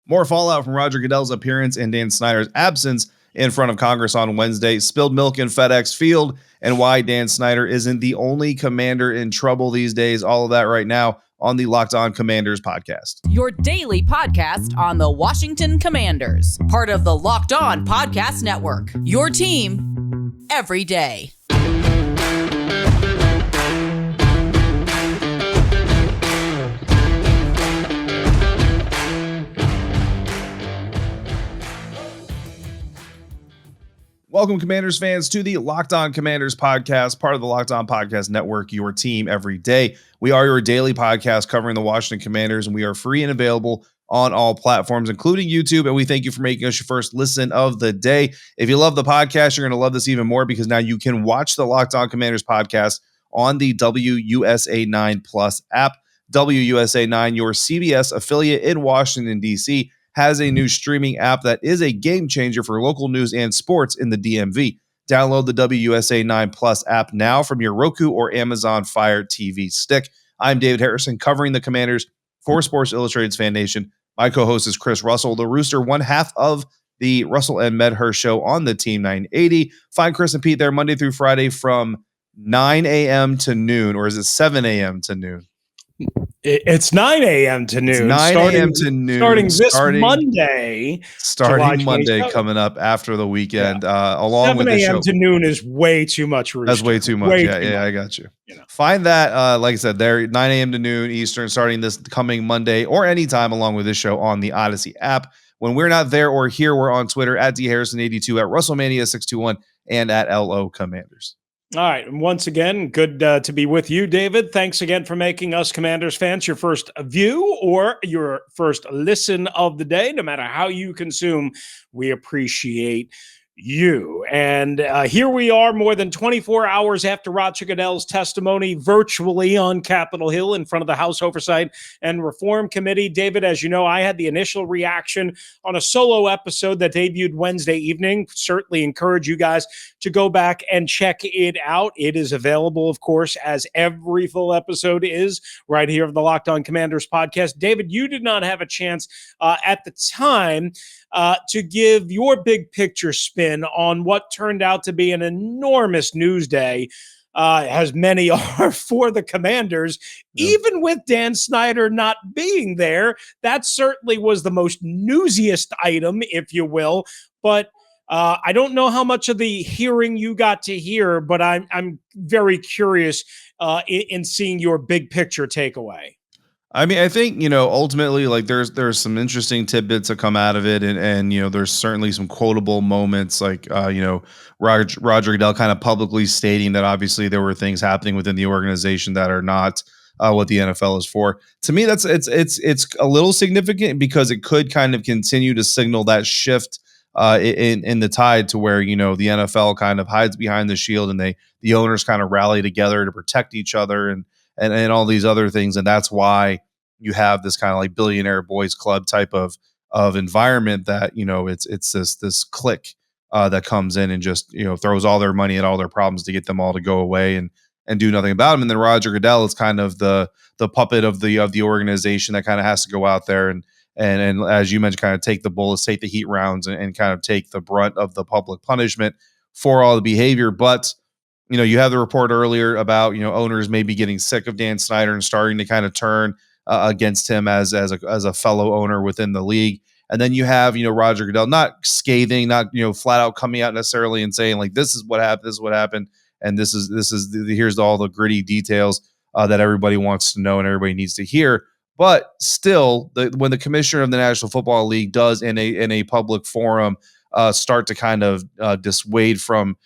More fallout from Roger Goodell's appearance and Dan Snyder's absence in front of Congress on Wednesday, spilled milk in FedEx Field, and why Dan Snyder isn't the only commander in trouble these days. All of that right now on the Locked On Commanders podcast. Your daily podcast on the Washington Commanders, part of the Locked On Podcast Network. Your team every day. Welcome, Commanders fans, to the Locked On Commanders podcast, part of the Locked On Podcast Network, your team every day. We are your daily podcast covering the Washington Commanders, and we are free and available on all platforms, including YouTube, and we thank you for making us your first listen of the day. If you love the podcast, you're going to love this even more because now you can watch the Locked On Commanders podcast on the WUSA 9 Plus app. WUSA 9, your CBS affiliate in Washington, D.C., has a new streaming app that is a game changer for local news and sports in the DMV. Download the WUSA 9 Plus app now from your Roku or Amazon Fire TV stick. I'm David Harrison, covering the Commanders for Sports Illustrated's Fan Nation. My co-host is Chris Russell, the Rooster, one half of the Russell and Medhurst show on the Team 980. Find Chris and Pete there Monday through Friday from 9 a.m. to noon, or is it 7 a.m. to noon? It's 9 a.m. to noon. It's 9 a.m. to noon. Starting Monday. Starting Monday, coming up after the weekend. Along with the show. 7 a.m. to noon is way too much. Rooster. That's way too much. Yeah, I got you. Find that, like I said, there, 9 a.m. to noon Eastern, starting this coming Monday or anytime along with this show on the Audacy app. When we're not there or here, we're on Twitter at DHarrison82, at WrestleMania621, and at LO Commanders. All right. And once again, good to be with you, David. Thanks again for making us Commanders fans your first view or your first listen of the day. No matter how you consume, we appreciate you. And here we are more than 24 hours after Roger Goodell's testimony virtually on Capitol Hill in front of the House Oversight and Reform Committee. David, as you know, I had the initial reaction on a solo episode that debuted Wednesday evening. Certainly encourage you guys to go back and check it out. It is available, of course, as every full episode is right here of the Locked On Commanders podcast. David, you did not have a chance at the time to give your big picture spin on what turned out to be an enormous news day, as many are for the Commanders, even with Dan Snyder not being there. That certainly was the most newsiest item, if you will. But I don't know how much of the hearing you got to hear, but I'm very curious in seeing your big picture takeaway. I mean, I think, ultimately, like there's some interesting tidbits that come out of it. And there's certainly some quotable moments like, Roger Goodell kind of publicly stating that obviously there were things happening within the organization that are not what the NFL is for. To me, it's a little significant because it could kind of continue to signal that shift in the tide to where, the NFL kind of hides behind the shield and the owners kind of rally together to protect each other and all these other things. And that's why you have this kind of like billionaire boys club type of environment that, it's this clique that comes in and just, throws all their money at all their problems to get them all to go away and do nothing about them. And then Roger Goodell is kind of the puppet of the organization that kind of has to go out there and as you mentioned, kind of take the bullets, take the heat rounds and kind of take the brunt of the public punishment for all the behavior. But you have the report earlier about, owners maybe getting sick of Dan Snyder and starting to kind of turn against him as a fellow owner within the league. And then you have, Roger Goodell, not scathing, not, flat out coming out necessarily and saying like, this is what happened. And here's all the gritty details that everybody wants to know and everybody needs to hear. But still, when the commissioner of the National Football League does in a public forum start to kind of dissuade from,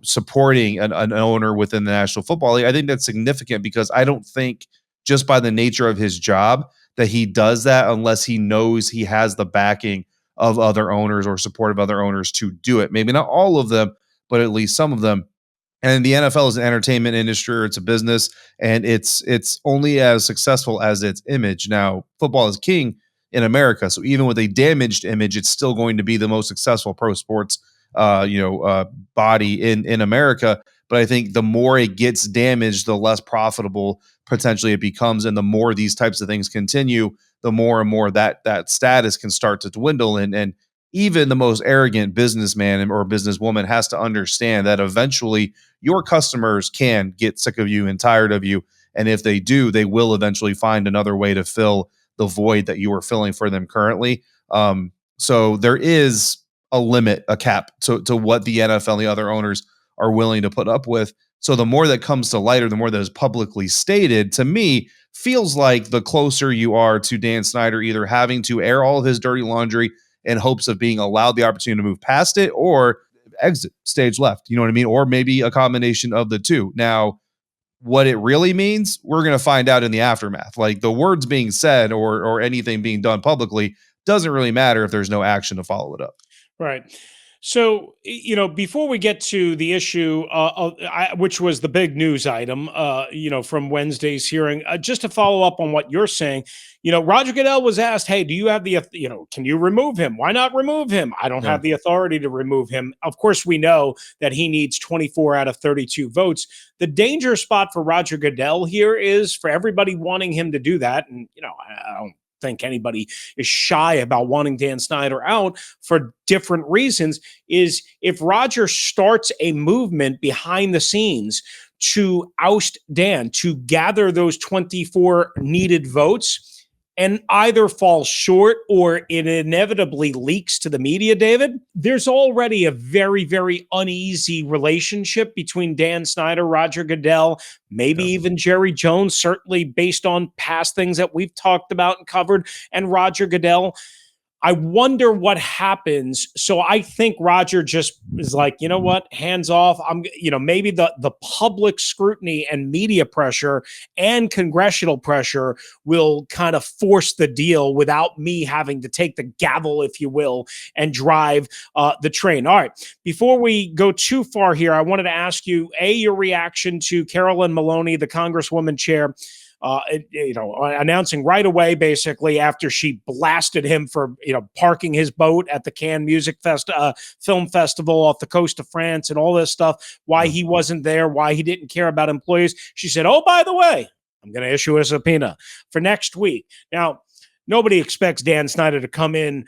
supporting an owner within the National Football League, I think that's significant because I don't think just by the nature of his job that he does that unless he knows he has the backing of other owners or support of other owners to do it. Maybe not all of them, but at least some of them. And the NFL is an entertainment industry, or it's a business, and it's only as successful as its image. Now, football is king in America, so even with a damaged image, it's still going to be the most successful pro sports body in America. But I think the more it gets damaged, the less profitable potentially it becomes. And the more these types of things continue, the more and more that status can start to dwindle. And even the most arrogant businessman or businesswoman has to understand that eventually your customers can get sick of you and tired of you. And if they do, they will eventually find another way to fill the void that you are filling for them currently. So there is a limit, a cap to what the NFL and the other owners are willing to put up with. So the more that comes to light, or the more that is publicly stated, to me, feels like the closer you are to Dan Snyder either having to air all of his dirty laundry in hopes of being allowed the opportunity to move past it, or exit stage left. You know what I mean? Or maybe a combination of the two. Now, what it really means, we're going to find out in the aftermath. Like the words being said or anything being done publicly doesn't really matter if there's no action to follow it up. Right. So, before we get to the issue, which was the big news item, from Wednesday's hearing, just to follow up on what you're saying, Roger Goodell was asked, hey, do you have can you remove him? Why not remove him? I don't Yeah. have the authority to remove him. Of course, we know that he needs 24 out of 32 votes. The danger spot for Roger Goodell here is for everybody wanting him to do that. And, I don't think anybody is shy about wanting Dan Snyder out for different reasons, is if Roger starts a movement behind the scenes to oust Dan, to gather those 24 needed votes, and either falls short or it inevitably leaks to the media, David, there's already a very, very uneasy relationship between Dan Snyder, Roger Goodell, maybe even Jerry Jones, certainly based on past things that we've talked about and covered, and Roger Goodell. I wonder what happens. So I think Roger just is like, you know what, hands off. Maybe the public scrutiny and media pressure and congressional pressure will kind of force the deal without me having to take the gavel, if you will, and drive the train. All right. Before we go too far here, I wanted to ask you, your reaction to Carolyn Maloney, the Congresswoman chair, announcing right away, basically, after she blasted him for, parking his boat at the Cannes Film Festival off the coast of France and all this stuff, why he wasn't there, why he didn't care about employees. She said, oh, by the way, I'm going to issue a subpoena for next week. Now, nobody expects Dan Snyder to come in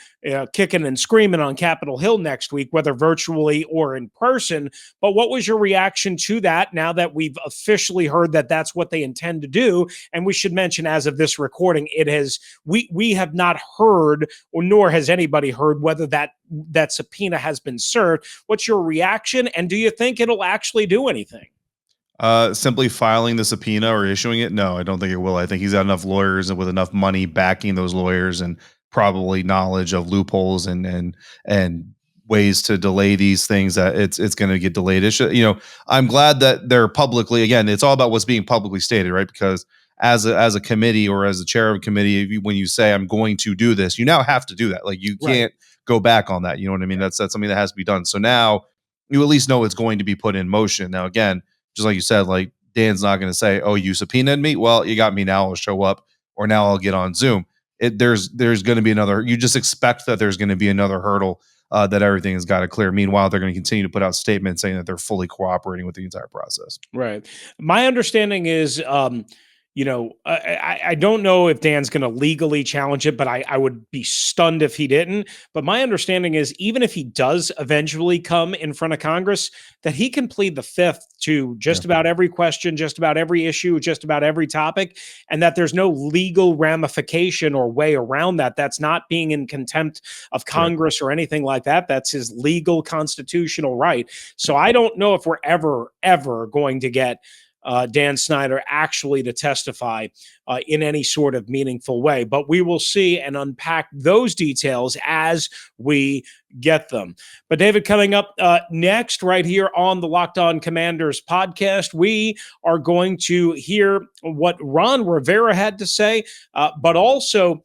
kicking and screaming on Capitol Hill next week, whether virtually or in person. But what was your reaction to that now that we've officially heard that that's what they intend to do? And we should mention, as of this recording, we have not heard, or nor has anybody heard, whether that subpoena has been served. What's your reaction? And do you think it'll actually do anything? Simply filing the subpoena or issuing it? No, I don't think it will. I think he's got enough lawyers and with enough money backing those lawyers, and probably knowledge of loopholes and ways to delay these things, that it's going to get delayed. I'm glad that they're publicly, again, it's all about what's being publicly stated, right? Because as a committee or as the chair of a committee, when you say I'm going to do this, you now have to do that. Like you can't go back on that. You know what I mean? That's something that has to be done. So now you at least know it's going to be put in motion. Now, again, just like you said, like Dan's not going to say, "Oh, you subpoenaed me. Well, you got me now. I'll show up, or now I'll get on Zoom." There's going to be another. You just expect that there's going to be another hurdle that everything has got to clear. Meanwhile, they're going to continue to put out statements saying that they're fully cooperating with the entire process. Right. My understanding is, I don't know if Dan's going to legally challenge it, but I would be stunned if he didn't. But my understanding is, even if he does eventually come in front of Congress, that he can plead the fifth to just about every question, just about every issue, just about every topic, and that there's no legal ramification or way around that. That's not being in contempt of Congress or anything like that. That's his legal constitutional right. So I don't know if we're ever going to get Dan Snyder actually to testify in any sort of meaningful way. But we will see and unpack those details as we get them. But David, coming up next right here on the Locked On Commanders podcast, we are going to hear what Ron Rivera had to say, but also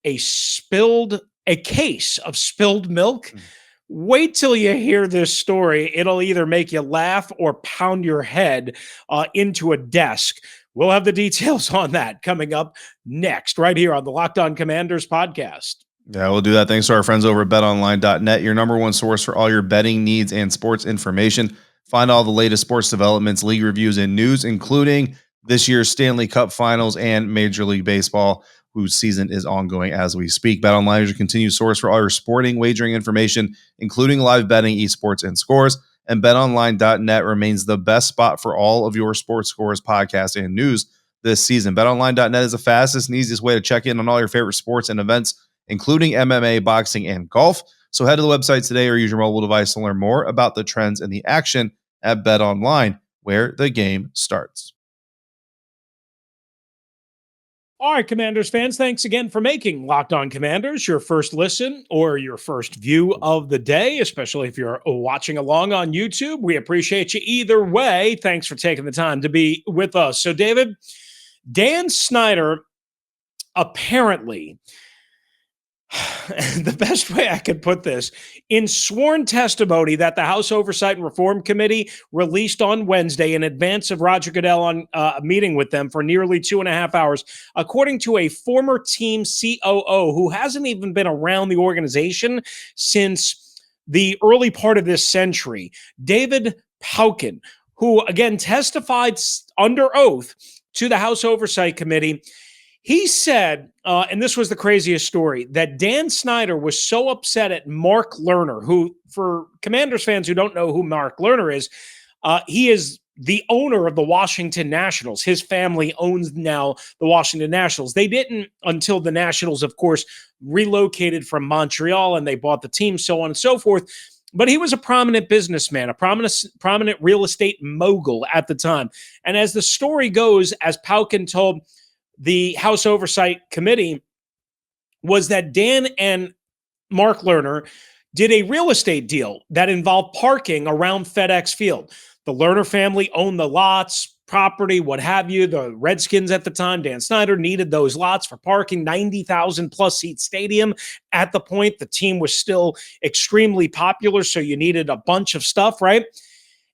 a case of spilled milk. Wait till you hear this story. It'll either make you laugh or pound your head into a desk. We'll have the details on that coming up next, right here on the Locked On Commanders podcast. Yeah, we'll do that. Thanks to our friends over at betonline.net, your number one source for all your betting needs and sports information. Find all the latest sports developments, league reviews, and news, including this year's Stanley Cup Finals and Major League Baseball, whose season is ongoing as we speak. BetOnline is your continued source for all your sporting wagering information, including live betting, esports, and scores. And BetOnline.net remains the best spot for all of your sports scores, podcasts, and news this season. BetOnline.net is the fastest and easiest way to check in on all your favorite sports and events, including MMA, boxing, and golf. So head to the website today or use your mobile device to learn more about the trends and the action at BetOnline, where the game starts. All right, Commanders fans, thanks again for making Locked On Commanders your first listen or your first view of the day, especially if you're watching along on YouTube. We appreciate you either way. Thanks for taking the time to be with us. So, David, Dan Snyder apparently, the best way I could put this, in sworn testimony that the House Oversight and Reform Committee released on Wednesday in advance of Roger Goodell on a meeting with them for nearly 2.5 hours, according to a former team COO who hasn't even been around the organization since the early part of this century, David Pauken, who again testified under oath to the House Oversight Committee. He said, and this was the craziest story, that Dan Snyder was so upset at Mark Lerner, who, for Commanders fans who don't know who Mark Lerner is, he is the owner of the Washington Nationals. His family owns now the Washington Nationals. They didn't until the Nationals, of course, relocated from Montreal and they bought the team, so on and so forth. But he was a prominent businessman, a prominent real estate mogul at the time. And as the story goes, as Pauken told the House Oversight Committee, was that Dan and Mark Lerner did a real estate deal that involved parking around FedEx Field. The Lerner family owned the lots, property, what have you. The Redskins at the time, Dan Snyder, needed those lots for parking, 90,000 plus seat stadium. At the point, the team was still extremely popular, so you needed a bunch of stuff, right?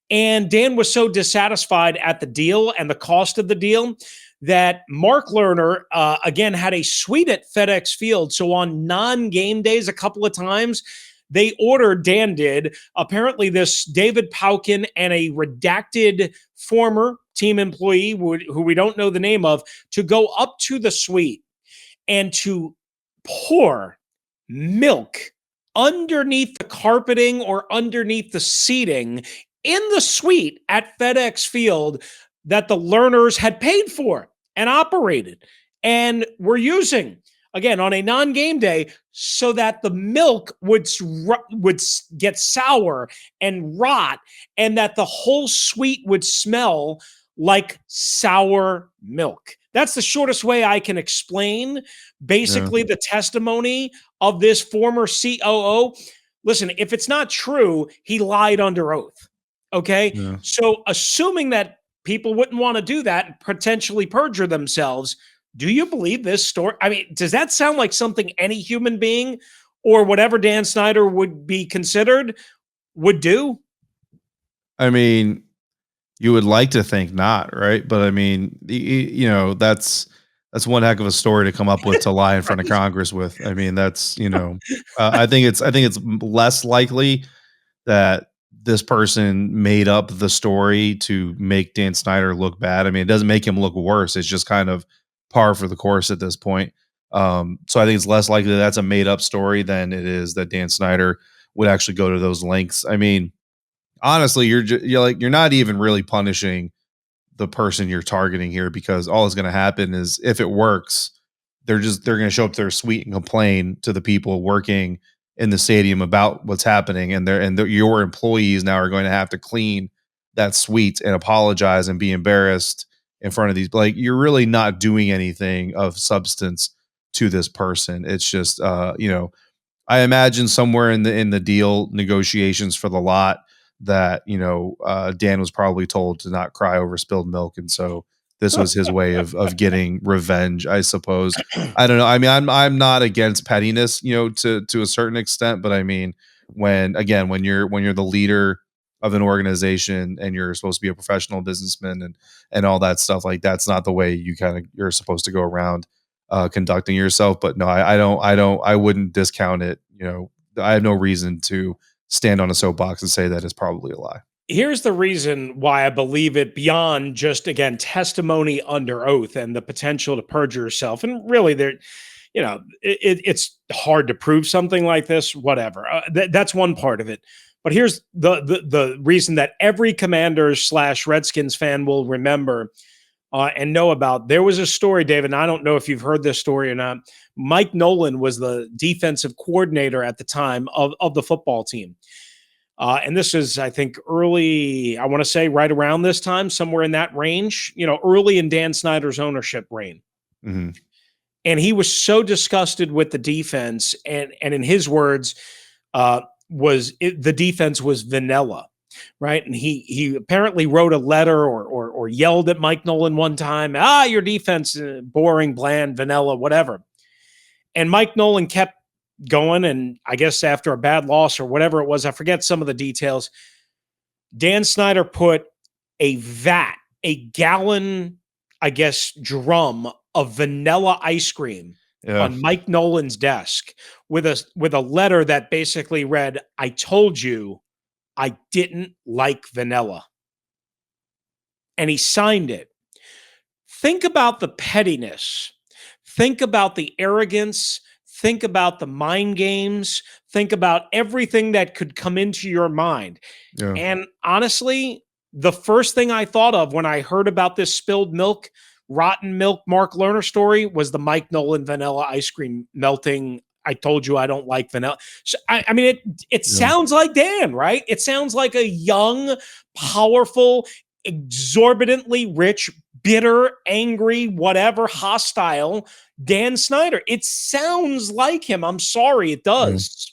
And Dan was so dissatisfied at the deal and the cost of the deal that Mark Lerner, again, had a suite at FedEx Field. So on non-game days, a couple of times, they ordered, Dan did, apparently this David Pauken and a redacted former team employee who we don't know the name of, to go up to the suite and to pour milk underneath the carpeting or underneath the seating in the suite at FedEx Field that the Lerners had paid for and operated and were using, again, on a non-game day, so that the milk would get sour and rot, and that the whole suite would smell like sour milk. That's the shortest way I can explain basically the testimony of this former COO. Listen, if it's not true, he lied under oath. Okay? Yeah. So assuming that people wouldn't want to do that and potentially perjure themselves, do you believe this story? I mean, does that sound like something any human being or whatever Dan Snyder would be considered would do? I mean, you would like to think not, right? But I mean, that's one heck of a story to come up with to lie in front of Congress with. I mean, that's, I think it's less likely that this person made up the story to make Dan Snyder look bad. I mean, it doesn't make him look worse. It's just kind of par for the course at this point. So I think it's less likely that that's a made up story than it is that Dan Snyder would actually go to those lengths. I mean, honestly, you're not even really punishing the person you're targeting here, because all that's going to happen is, if it works, they're going to show up to their suite and complain to the people working in the stadium about what's happening, and your employees now are going to have to clean that suite and apologize and be embarrassed in front of these. Like, you're really not doing anything of substance to this person. It's just, I imagine somewhere in the deal negotiations for the lot that, Dan was probably told to not cry over spilled milk, and so this was his way of getting revenge, I suppose. I don't know. I mean, I'm not against pettiness, to a certain extent, but I mean, when you're the leader of an organization and you're supposed to be a professional businessman and all that stuff, like, that's not the way you're supposed to go around conducting yourself. But no, I wouldn't discount it. I have no reason to stand on a soapbox and say that it's probably a lie. Here's the reason why I believe it beyond just, again, testimony under oath and the potential to perjure yourself. And really, it's hard to prove something like this, whatever. That's one part of it. But here's the reason that every Commanders / Redskins fan will remember and know about. There was a story, David, and I don't know if you've heard this story or not. Mike Nolan was the defensive coordinator at the time of the football team. And this is, I think, early, I want to say right around this time, somewhere in that range, early in Dan Snyder's ownership reign. Mm-hmm. And he was so disgusted with the defense. And in his words, the defense was vanilla. Right. And he apparently wrote a letter or yelled at Mike Nolan one time, your defense, boring, bland, vanilla, whatever. And Mike Nolan kept going. And I guess after a bad loss or whatever it was, I forget some of the details. Dan Snyder put a gallon, I guess, drum of vanilla ice cream on Mike Nolan's desk with a letter that basically read, "I told you I didn't like vanilla." And he signed it. Think about the pettiness. Think about the arrogance. Think about the mind games. Think about everything that could come into your mind. Yeah. And honestly, the first thing I thought of when I heard about this spilled milk, rotten milk Mark Lerner story was the Mike Nolan vanilla ice cream melting. "I told you I don't like vanilla." So, I mean, it sounds like Dan, right? It sounds like a young, powerful, exorbitantly rich, bitter, angry, whatever, hostile Dan Snyder. It sounds like him. I'm sorry, it does.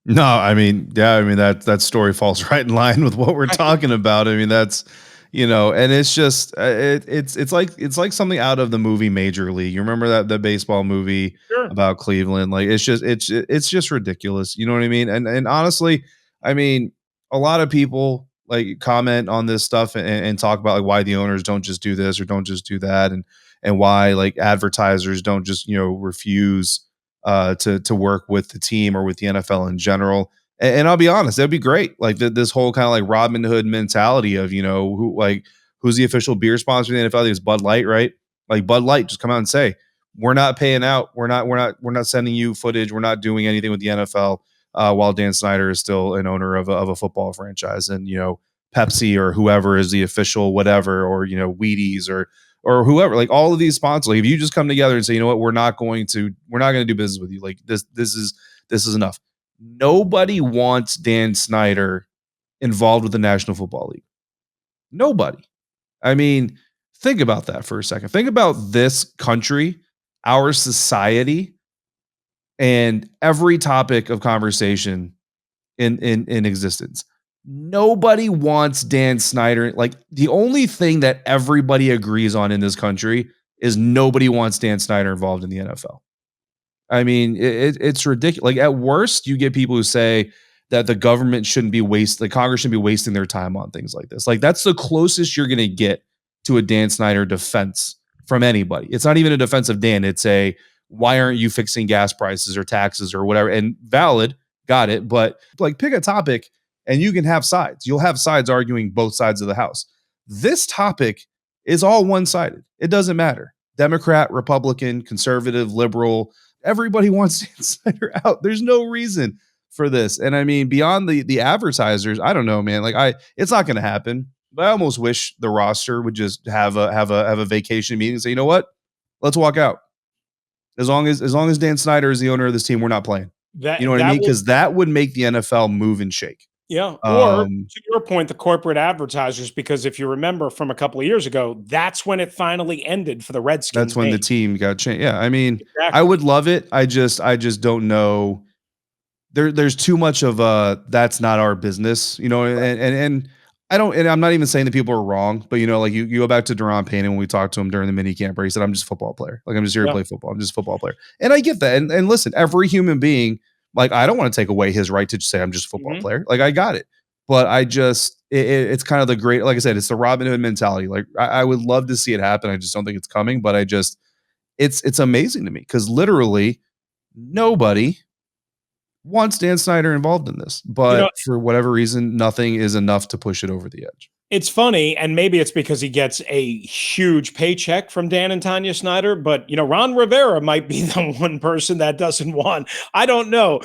No, I mean, that story falls right in line with what we're talking about. I mean, that's, and it's just it's like something out of the movie Major League. You remember the baseball movie about Cleveland? Like it's just ridiculous. You know what I mean? And honestly, I mean, a lot of people like comment on this stuff and talk about like why the owners don't just do this or don't just do that, and why like advertisers don't just refuse to work with the team or with the NFL in general. And I'll be honest, that'd be great. Like this whole kind of like Robin Hood mentality of, who's the official beer sponsor of the NFL? I think it's Bud Light, right? Like Bud Light, just come out and say, we're not paying out. We're not sending you footage. We're not doing anything with the NFL while Dan Snyder is still an owner of a football franchise. And, Pepsi or whoever is the official whatever, or, Wheaties or whoever, like all of these sponsors, like if you just come together and say, you know what, we're not going to do business with you. Like this is enough. Nobody wants Dan Snyder involved with the National Football League. Nobody. I mean, think about that for a second. Think about this country, our society, and every topic of conversation in existence. Nobody wants Dan Snyder. Like the only thing that everybody agrees on in this country is nobody wants Dan Snyder involved in the NFL. I mean, it's ridiculous. Like at worst, you get people who say that the government shouldn't be the Congress shouldn't be wasting their time on things like this. Like that's the closest you're going to get to a Dan Snyder defense from anybody. It's not even a defense of Dan. It's a, why aren't you fixing gas prices or taxes or whatever? And valid, got it. But like pick a topic and you can have sides. You'll have sides arguing both sides of the house. This topic is all one-sided. It doesn't matter. Democrat, Republican, conservative, liberal, everybody wants Dan Snyder out. There's no reason for this. And I mean, beyond the advertisers, I don't know, man. Like it's not going to happen. But I almost wish the roster would just have a vacation meeting and say, you know what, let's walk out. As long as Dan Snyder is the owner of this team, we're not playing. You know what I mean? Because that would make the NFL move and shake. Yeah. Or to your point, the corporate advertisers, because if you remember from a couple of years ago, that's when it finally ended for the Redskins. That's when the team got changed. Yeah. I mean, exactly. I would love it. I just don't know. There's too much of that's not our business, and I don't, and I'm not even saying that people are wrong, but like you go back to Deron Payne when we talked to him during the mini camp where he said, I'm just a football player. Like I'm just here to play football. I'm just a football player. And I get that. And listen, every human being, like, I don't want to take away his right to just say I'm just a football player. Like I got it. But I just, it's kind of the great, like I said, it's the Robin Hood mentality. Like I would love to see it happen. I just don't think it's coming, but it's amazing to me because literally nobody wants Dan Snyder involved in this, You know, but for whatever reason, nothing is enough to push it over the edge. it's funny, and maybe it's because he gets a huge paycheck from Dan and Tanya Snyder, but Ron Rivera might be the one person that doesn't want. I don't know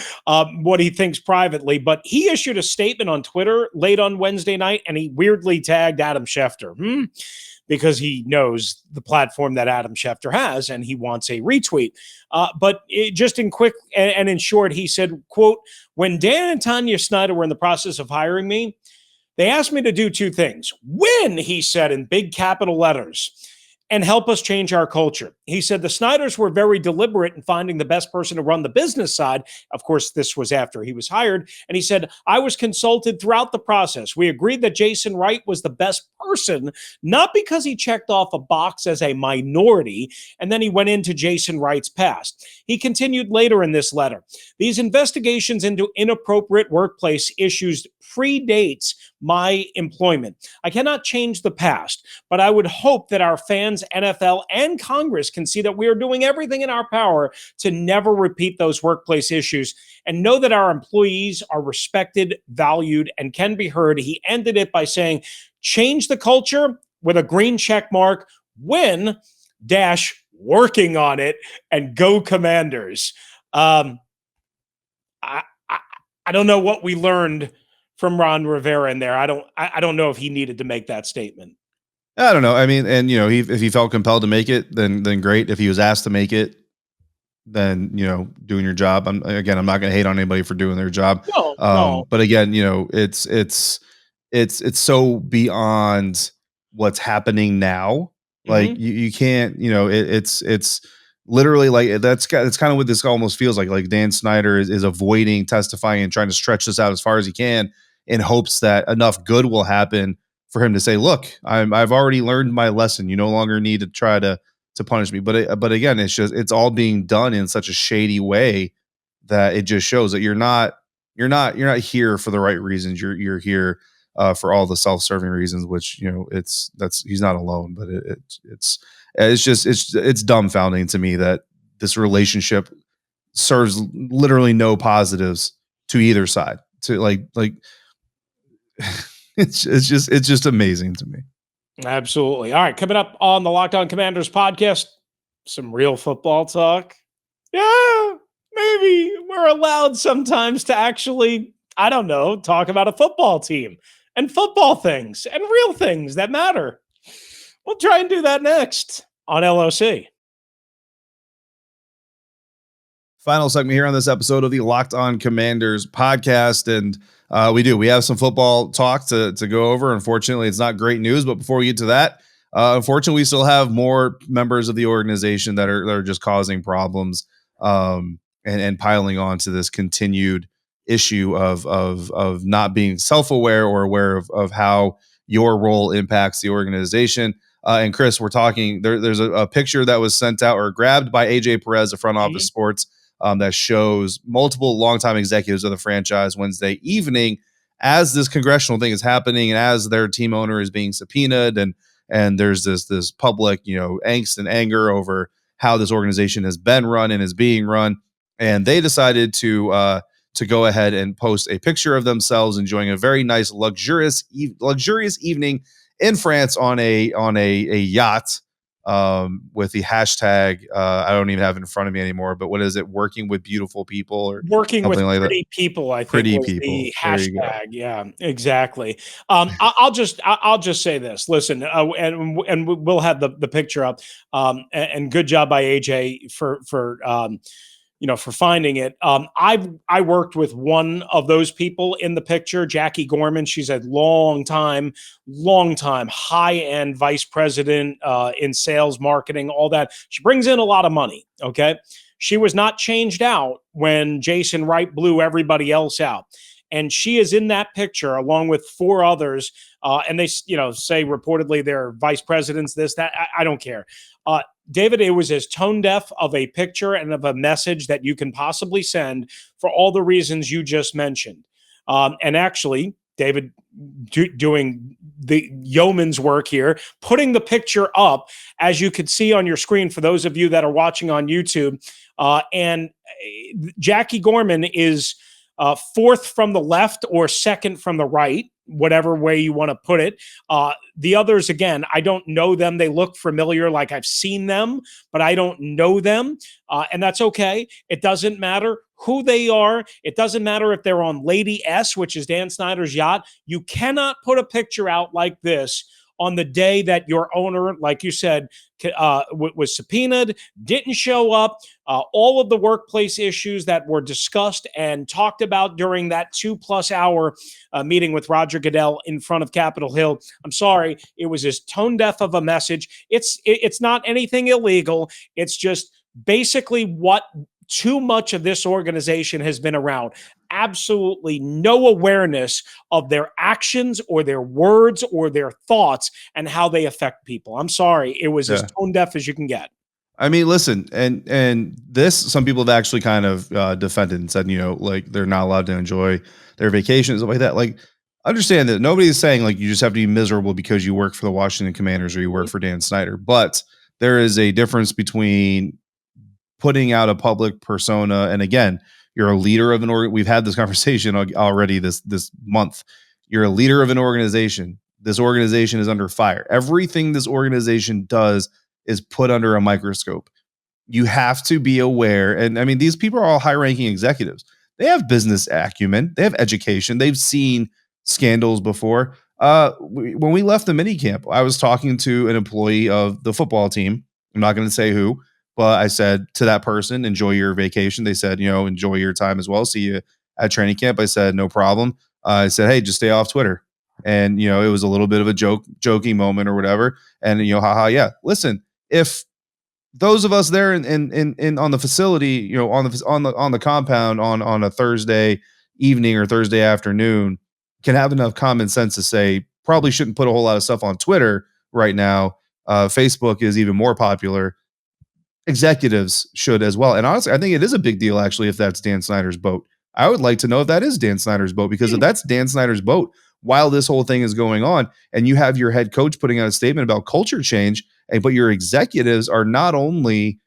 what he thinks privately, but he issued a statement on Twitter late on Wednesday night, and he weirdly tagged Adam Schefter. Because he knows the platform that Adam Schefter has and he wants a retweet. But just in quick and in short, he said, quote, "When Dan and Tanya Snyder were in the process of hiring me, they asked me to do two things. Win," he said in big capital letters, "and help us change our culture." He said the Snyders were very deliberate in finding the best person to run the business side. Of course, this was after he was hired. And he said, "I was consulted throughout the process. We agreed that Jason Wright was the best person, not because he checked off a box as a minority." And then he went into Jason Wright's past. He continued later in this letter, "These investigations into inappropriate workplace issues predates my employment. I cannot change the past, but I would hope that our fans, NFL, and Congress can see that we are doing everything in our power to never repeat those workplace issues and know that our employees are respected, valued, and can be heard." He ended it by saying, "Change the culture with a green check mark, win dash working on it, and go Commanders." I, I don't know what we learned from Ron Rivera in there. I don't know if he needed to make that statement. I don't know. I mean, and if he felt compelled to make it, then great. If he was asked to make it, then doing your job. I'm not going to hate on anybody for doing their job. No. But again, it's so beyond what's happening now. Like you can't, it's literally like that's kind of what this almost feels like. Like Dan Snyder is avoiding testifying and trying to stretch this out as far as he can in hopes that enough good will happen for him to say, "Look, I've already learned my lesson. You no longer need to try to punish me." But again, it's all being done in such a shady way that it just shows that you're not here for the right reasons. You're here for all the self-serving reasons, which he's not alone, but it's dumbfounding to me that this relationship serves literally no positives to either side. To like it's just amazing to me. Absolutely. All right, coming up on the Locked On Commanders podcast, some real football talk. Yeah, maybe we're allowed sometimes to actually, I don't know, talk about a football team and football things and real things that matter. We'll try and do that next on LOC. Final segment here on this episode of the Locked On Commanders podcast. And we have some football talk to go over. Unfortunately, it's not great news, but before we get to that, unfortunately, we still have more members of the organization that are just causing problems and piling on to this continued issue of not being self-aware or aware of how your role impacts the organization. And Chris, we're talking, there's a picture that was sent out or grabbed by AJ Perez of Front Office Sports that shows multiple longtime executives of the franchise Wednesday evening as this congressional thing is happening and as their team owner is being subpoenaed. And there's this public, angst and anger over how this organization has been run and is being run. And they decided to go ahead and post a picture of themselves enjoying a very nice, luxurious evening in France on a yacht with the hashtag. I don't even have it in front of me anymore, but what is it? Working with beautiful people or working with like pretty people, I think pretty was people. the hashtag. Yeah, exactly. I'll just say this. Listen, and we'll have the picture up. And good job by AJ for finding it. I worked with one of those people in the picture, Jackie Gorman. She's a long time high-end vice president in sales, marketing, all that. She brings in a lot of money. Okay. She was not changed out when Jason Wright blew everybody else out. And she is in that picture along with four others. And they, say reportedly they're vice presidents, this, that. I don't care. David, it was as tone deaf of a picture and of a message that you can possibly send for all the reasons you just mentioned. And actually, David doing the yeoman's work here, putting the picture up, as you could see on your screen for those of you that are watching on YouTube. And Jackie Gorman is fourth from the left or second from the right, whatever way you want to put it. The others, again, I don't know them. They look familiar, like I've seen them, but I don't know them. And that's okay. It doesn't matter who they are. It doesn't matter if they're on Lady S, which is Dan Snyder's yacht. You cannot put a picture out like this on the day that your owner, like you said, was subpoenaed, didn't show up. All of the workplace issues that were discussed and talked about during that 2+ hour meeting with Roger Goodell in front of Capitol Hill. I'm sorry, it was as tone deaf of a message. It's not anything illegal. It's just basically what too much of this organization has been around. Absolutely no awareness of their actions or their words or their thoughts and how they affect people. I'm sorry. It was as tone deaf as you can get. I mean, listen, and this, some people have actually kind of defended and said, like they're not allowed to enjoy their vacations, stuff like that. Like, understand that nobody is saying like you just have to be miserable because you work for the Washington Commanders or you work for Dan Snyder, but there is a difference between putting out a public persona. And again, you're a leader of an org. We've had this conversation already this month. You're a leader of an organization. This organization is under fire. Everything this organization does is put under a microscope. You have to be aware. And I mean, these people are all high-ranking executives. They have business acumen. They have education. They've seen scandals before. When we left the mini camp, I was talking to an employee of the football team. I'm not going to say who, but I said to that person, enjoy your vacation. They said, enjoy your time as well. See you at training camp. I said, no problem. I said, hey, just stay off Twitter. And, it was a little bit of a joking moment or whatever. And, haha, yeah, listen, if those of us there in on the facility, on the compound on a Thursday evening or Thursday afternoon can have enough common sense to say, probably shouldn't put a whole lot of stuff on Twitter right now. Facebook is even more popular. Executives should as well. And honestly, I think it is a big deal, actually, if that's Dan Snyder's boat. I would like to know if that is Dan Snyder's boat, because if that's Dan Snyder's boat while this whole thing is going on, and you have your head coach putting out a statement about culture change, but your executives are not only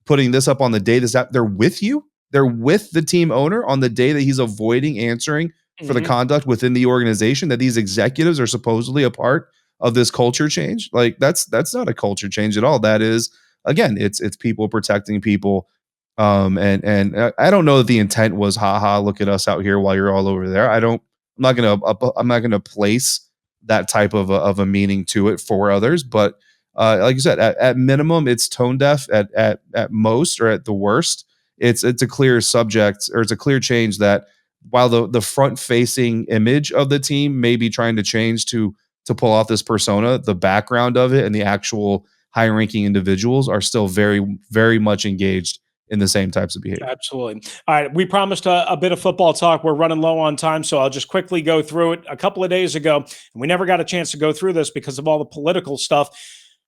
putting this up on the day they're with you, they're with the team owner on the day that he's avoiding answering for the conduct within the organization, that these executives are supposedly a part of this culture change. Like that's not a culture change at all. That is, again, it's people protecting people. And I don't know that the intent was, haha, look at us out here while you're all over there. I'm not gonna place that type of a meaning to it for others. But like you said, at minimum, it's tone deaf. At most, or at the worst, it's a clear subject, or it's a clear change that while the front facing image of the team may be trying to change to pull off this persona, the background of it and the actual high-ranking individuals are still very, very much engaged in the same types of behavior. Absolutely. All right. We promised a bit of football talk. We're running low on time, so I'll just quickly go through it. A couple of days ago, and we never got a chance to go through this because of all the political stuff,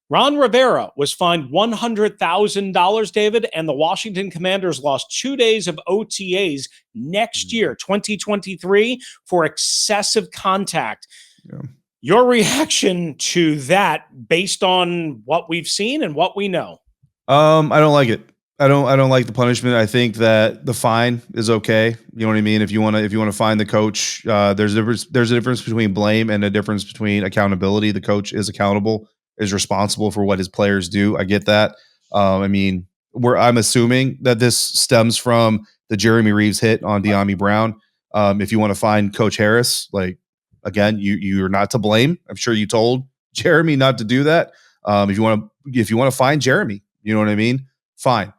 Ron Rivera was fined $100,000, David, and the Washington Commanders lost 2 days of OTAs next year, 2023, for excessive contact. Yeah. Your reaction to that, based on what we've seen and what we know? I don't like it. I don't like the punishment. I think that the fine is okay. You know what I mean? If you want to fine the coach, there's a difference between blame and a difference between accountability. The coach is accountable, is responsible for what his players do. I get that. I mean, I'm assuming that this stems from the Jeremy Reeves hit on De'Ami Brown. If you want to fine Coach Harris, like, again, you're not to blame. I'm sure you told Jeremy not to do that. If you want to fine Jeremy, you know what I mean? Fine.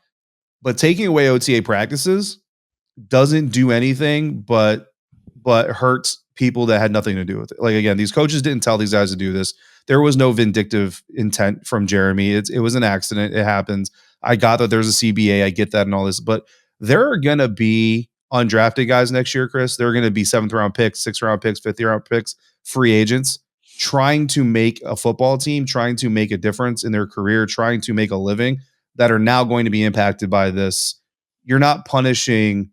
But taking away OTA practices doesn't do anything but hurts people that had nothing to do with it. Like, again, these coaches didn't tell these guys to do this. There was no vindictive intent from Jeremy. It was an accident. It happens. I got that there's a CBA. I get that and all this, but there are going to be undrafted guys next year, Chris. There are going to be 7th round picks, 6th round picks, 5th round picks, free agents trying to make a football team, trying to make a difference in their career, trying to make a living, that are now going to be impacted by this. You're not punishing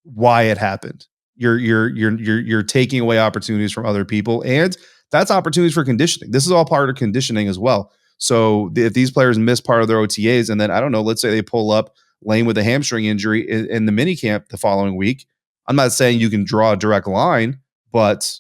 why it happened. you're taking away opportunities from other people, and that's opportunities for conditioning. This is all part of conditioning as well. So if these players miss part of their OTAs, and then I don't know, let's say they pull up Lane with a hamstring injury in the mini camp the following week, I'm not saying you can draw a direct line, but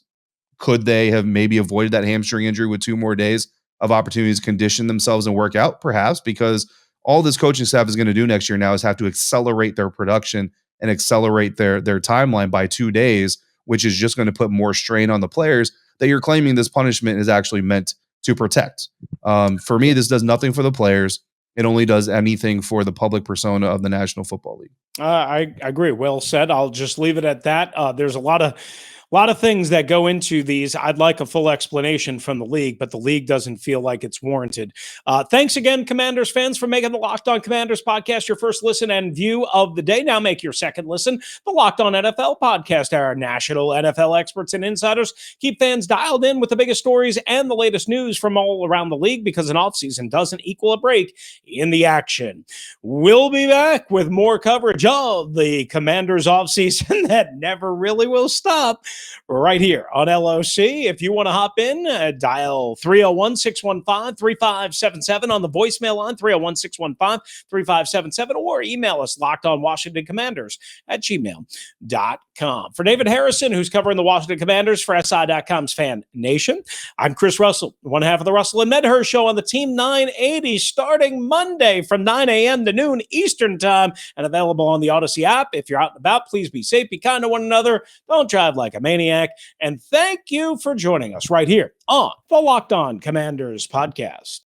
could they have maybe avoided that hamstring injury with 2 more days of opportunities to condition themselves and work out? Perhaps, because all this coaching staff is going to do next year now is have to accelerate their production and accelerate their timeline by 2 days, which is just going to put more strain on the players that you're claiming this punishment is actually meant to protect. For me, this does nothing for the players. It only does anything for the public persona of the National Football League. I agree. Well said. I'll just leave it at that. There's a lot of things that go into these. I'd like a full explanation from the league, but the league doesn't feel like it's warranted. Thanks again, Commanders fans, for making the Locked On Commanders podcast your first listen and view of the day. Now make your second listen the Locked On NFL podcast. Our national NFL experts and insiders keep fans dialed in with the biggest stories and the latest news from all around the league, because an offseason doesn't equal a break in the action. We'll be back with more coverage of the Commanders offseason that never really will stop right here on LOC. If you want to hop in, dial 301-615-3577 on the voicemail line, 301-615-3577, or email us lockedonwashingtoncommanders@gmail.com. For David Harrison, who's covering the Washington Commanders for SI.com's Fan Nation, I'm Chris Russell, one half of the Russell and Medhurst Show on the Team 980, starting Monday from 9 a.m. to noon Eastern Time, and available on the Audacy app. If you're out and about, please be safe, be kind to one another, don't drive like a maniac, and thank you for joining us right here on the Locked On Commanders podcast.